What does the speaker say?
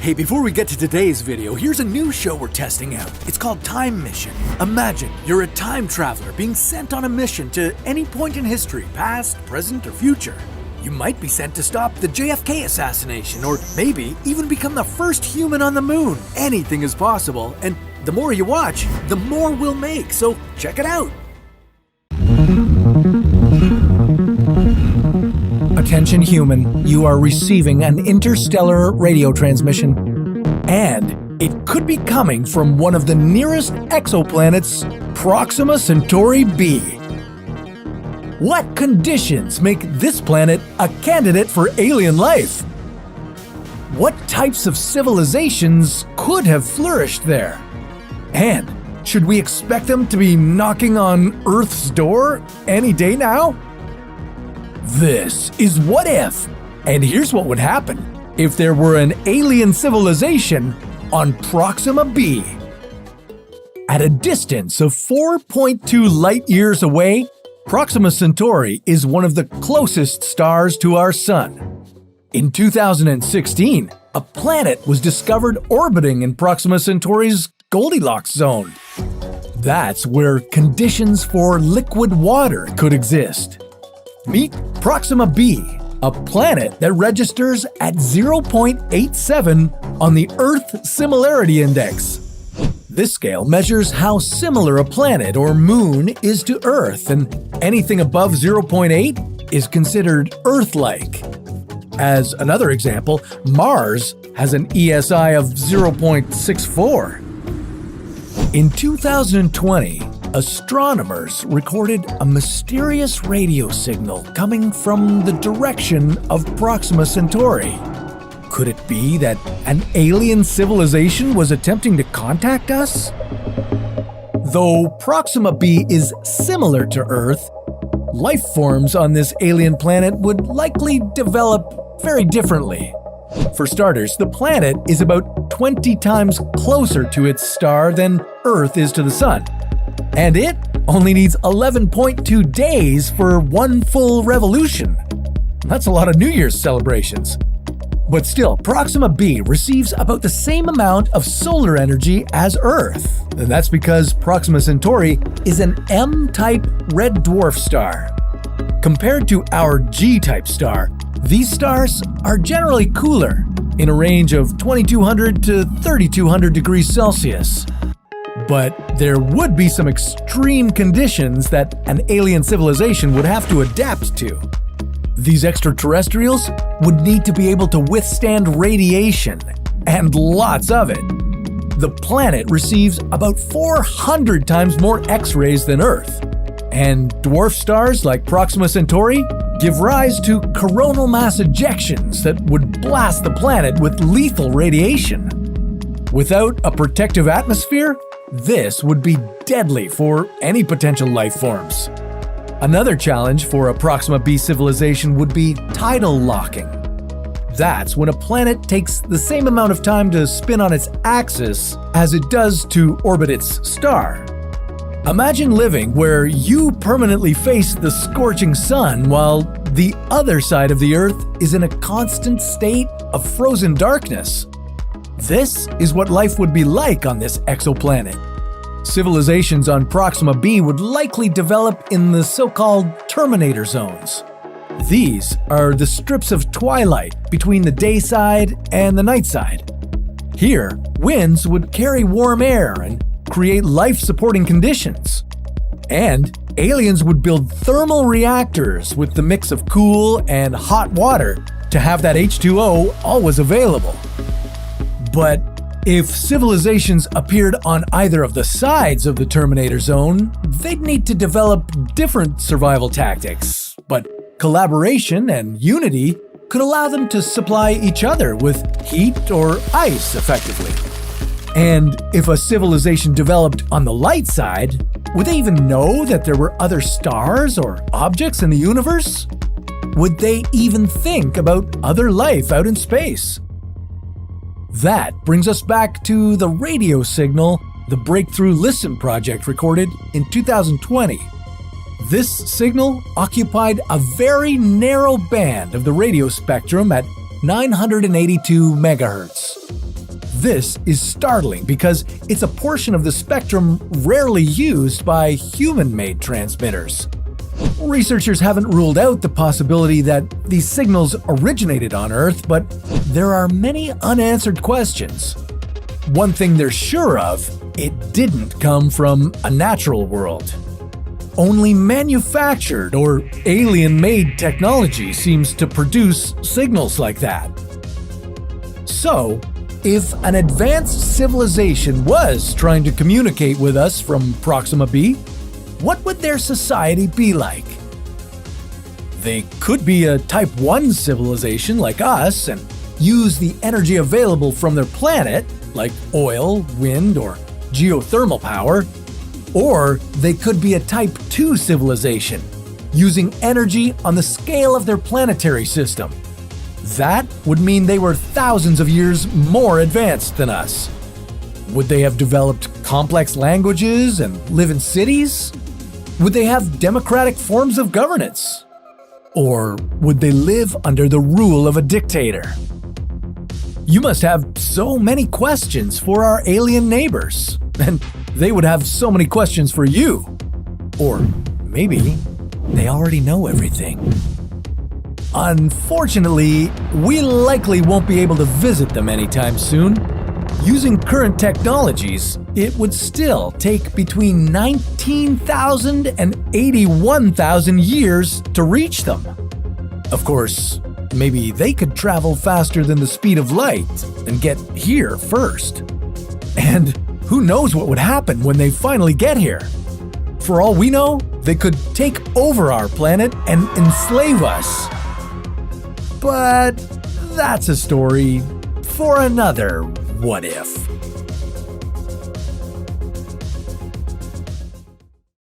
Hey, before we get to today's video, here's a new show we're testing out. It's called Time Mission. Imagine you're a time traveler being sent on a mission to any point in history, past, present, or future. You might be sent to stop the JFK assassination, or maybe even become the first human on the moon. Anything is possible, and the more you watch, the more we'll make, so check it out. Attention human, you are receiving an interstellar radio transmission, and it could be coming from one of the nearest exoplanets, Proxima Centauri b. What conditions make this planet a candidate for alien life? What types of civilizations could have flourished there? And should we expect them to be knocking on Earth's door any day now? This is What If, and here's what would happen if there were an alien civilization on Proxima b. At a distance of 4.2 light-years away, Proxima Centauri is one of the closest stars to our Sun. In 2016, a planet was discovered orbiting in Proxima Centauri's Goldilocks zone. That's where conditions for liquid water could exist. Meet Proxima b, a planet that registers at 0.87 on the Earth Similarity Index. This scale measures how similar a planet or moon is to Earth, and anything above 0.8 is considered Earth-like. As another example, Mars has an ESI of 0.64. In 2020, astronomers recorded a mysterious radio signal coming from the direction of Proxima Centauri. Could it be that an alien civilization was attempting to contact us? Though Proxima b is similar to Earth, life forms on this alien planet would likely develop very differently. For starters, the planet is about 20 times closer to its star than Earth is to the Sun. And it only needs 11.2 days for one full revolution. That's a lot of New Year's celebrations. But still, Proxima b receives about the same amount of solar energy as Earth. And that's because Proxima Centauri is an M-type red dwarf star. Compared to our G-type star, these stars are generally cooler, in a range of 2200 to 3200 degrees Celsius. But there would be some extreme conditions that an alien civilization would have to adapt to. These extraterrestrials would need to be able to withstand radiation, and lots of it. The planet receives about 400 times more X-rays than Earth, and dwarf stars like Proxima Centauri give rise to coronal mass ejections that would blast the planet with lethal radiation. Without a protective atmosphere, this would be deadly for any potential life forms. Another challenge for a Proxima b civilization would be tidal locking. That's when a planet takes the same amount of time to spin on its axis as it does to orbit its star. Imagine living where you permanently face the scorching sun while the other side of the Earth is in a constant state of frozen darkness. This is what life would be like on this exoplanet. Civilizations on Proxima b would likely develop in the so-called terminator zones. These are the strips of twilight between the day side and the night side. Here, winds would carry warm air and create life-supporting conditions. And aliens would build thermal reactors with the mix of cool and hot water to have that H2O always available. But if civilizations appeared on either of the sides of the Terminator Zone, they'd need to develop different survival tactics. But collaboration and unity could allow them to supply each other with heat or ice effectively. And if a civilization developed on the light side, would they even know that there were other stars or objects in the universe? Would they even think about other life out in space? That brings us back to the radio signal the Breakthrough Listen project recorded in 2020. This signal occupied a very narrow band of the radio spectrum at 982 megahertz. This is startling because it's a portion of the spectrum rarely used by human-made transmitters. Researchers haven't ruled out the possibility that these signals originated on Earth, but there are many unanswered questions. One thing they're sure of, it didn't come from a natural world. Only manufactured or alien-made technology seems to produce signals like that. So, if an advanced civilization was trying to communicate with us from Proxima b, what would their society be like? They could be a Type 1 civilization like us and use the energy available from their planet, like oil, wind, or geothermal power. Or they could be a Type 2 civilization, using energy on the scale of their planetary system. That would mean they were thousands of years more advanced than us. Would they have developed complex languages and live in cities? Would they have democratic forms of governance? Or would they live under the rule of a dictator? You must have so many questions for our alien neighbors, and they would have so many questions for you. Or maybe they already know everything. Unfortunately, we likely won't be able to visit them anytime soon. Using current technologies, it would still take between 19,000 and 81,000 years to reach them. Of course, maybe they could travel faster than the speed of light and get here first. And who knows what would happen when they finally get here? For all we know, they could take over our planet and enslave us. But that's a story for another what if.